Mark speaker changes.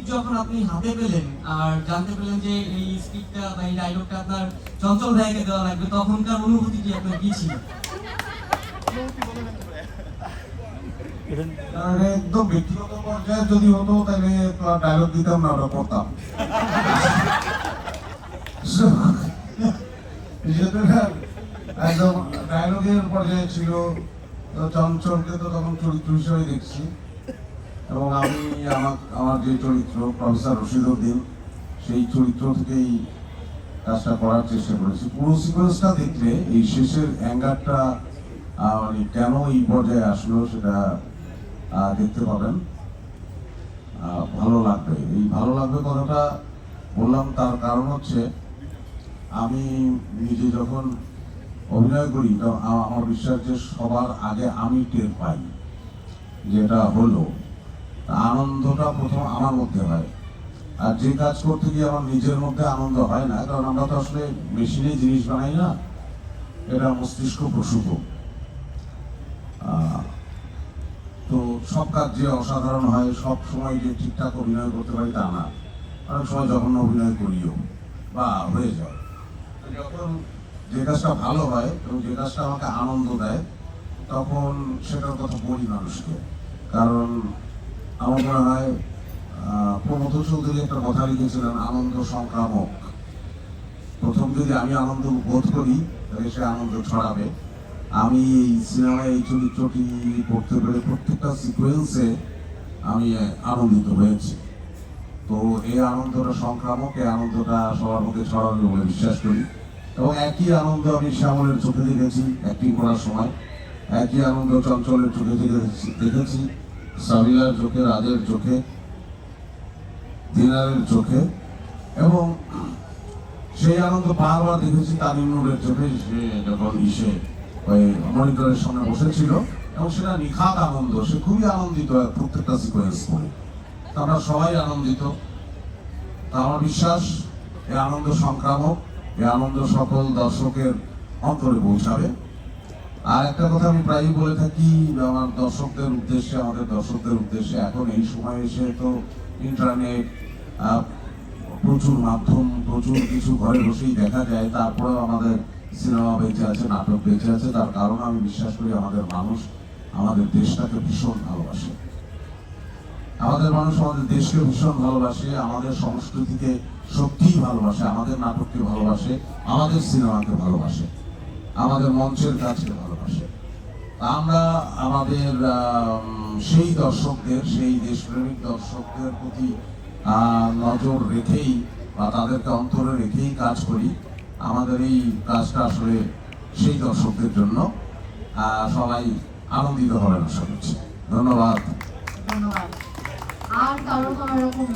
Speaker 1: Script যখন আপনি হাতে পেলেন আর জানতে পেলেন যে এই স্ক্রিপ্টটা বা এই ডায়লগটা আপনার চঞ্চল ভাইকে দেওয়া লাগবে, তখনকার অনুভূতিটি আপনার কি ছিল?
Speaker 2: একদম ব্যক্তিগত পর্যায়ে যদি হতো তাহলে ডায়লগ দিতাম না, ওটা করতাম। একদম ডায়লগের পর্যায়ে ছিল। চঞ্চলকে তো তখন চরিত্র হিসেবে দেখছি, এবং আমি আমার যে চরিত্র প্রফেসর রশিদউদ্দিন, সেই চরিত্র থেকেই কাজটা করার চেষ্টা করেছি। পুরো সিকোয়েন্সটা দেখলে এই শেষের অ্যাঙ্গারটা মানে কেন এই পর্যায়ে আসলো সেটা দেখতে পাবেন। ভালো লাগবে। এই ভালো লাগবে কথাটা বললাম তার কারণ হচ্ছে, আমি নিজে যখন অভিনয় করি তখন আমার বিশ্বাস যে সবার আগে আমি টের পাই যেটা হলো। আনন্দটা প্রথম আমার মধ্যে হয়, আর যে কাজ করতে গিয়ে আমার নিজের মধ্যে আনন্দ হয় না, কারণ আমরা তো আসলে মেশিনে জিনিস বানাই না, এটা মস্তিষ্ক প্রসূত। তো সব কাজ যে অসাধারণ হয়, সব সময় যে ঠিকঠাক অভিনয় করতে পারি তা না, অনেক সময় যখন অভিনয় করিও বা হয়ে যায়। যখন যে কাজটা ভালো হয় এবং যে কাজটা আমাকে আনন্দ দেয়, তখন সেটার কথা বলি মানুষকে। কারণ আমার মনে হয় প্রমথ চৌধুরী একটা কথা লিখেছিলেন, আনন্দ সংক্রামক। প্রথম যদি আমি আনন্দ বোধ করি তাহলে সে আনন্দ ছড়াবে। আমি এই সিনেমায় এই চরিত্রটি করতে পেরে প্রত্যেকটা সিকোয়েন্সে আমি আনন্দিত হয়েছি। তো এই আনন্দটা সংক্রামক, এই আনন্দটা সবার মধ্যে ছড়াবে বলে বিশ্বাস করি। এবং একই আনন্দ আমি শ্যামলের চোখে দেখেছি অ্যাক্টিং করার সময়, একই আনন্দ চঞ্চলের চোখে দেখেছি, সাবিলার চোখে, রাজের চোখে, দিনারের চোখে, এবং সেই আনন্দ বারবার দেখেছি তামিমুরের চোখে, সে যখন ওই মনিটরের সামনে বসেছিল, এবং সেটা নিখাত আনন্দ। সে খুবই আনন্দিত প্রত্যেকটা সিকোয়েন্স করে। আমরা সবাই আনন্দিত। তা আমার বিশ্বাস এই আনন্দ সংক্রামক, এই আনন্দ সকল দর্শকের অন্তরে পৌঁছাবে। আর একটা কথা আমি প্রায়ই বলে থাকি আমার দর্শকদের উদ্দেশ্যে, আমাদের দর্শকদের উদ্দেশ্যে, এখন এই সময় এসে তো ইন্টারনেট, প্রচুর মাধ্যম, প্রচুর কিছু ঘরে বসেই দেখা যায়, তারপরেও আমাদের সিনেমা বেঁচে আছে, নাটক বেঁচে আছে। তার কারণ আমি বিশ্বাস করি আমাদের মানুষ আমাদের দেশটাকে ভীষণ ভালোবাসে। আমাদের মানুষ আমাদের দেশকে ভীষণ ভালোবাসে, আমাদের সংস্কৃতিকে সত্যিই ভালোবাসে, আমাদের নাটককে ভালোবাসে, আমাদের সিনেমাকে ভালোবাসে, আমাদের মঞ্চের কাজকে ভালোবাসে। আমরা আমাদের সেই দর্শকদের, সেই দেশপ্রেমিক দর্শকদের প্রতি নজর রেখেই বা তাদেরকে অন্তরে রেখেই কাজ করি। আমাদের এই কাজটা আসলে সেই দর্শকদের জন্য। সবাই আনন্দিত হবেন আশা করছি। ধন্যবাদ।
Speaker 3: ধন্যবাদ। আর কারো কোনো রকম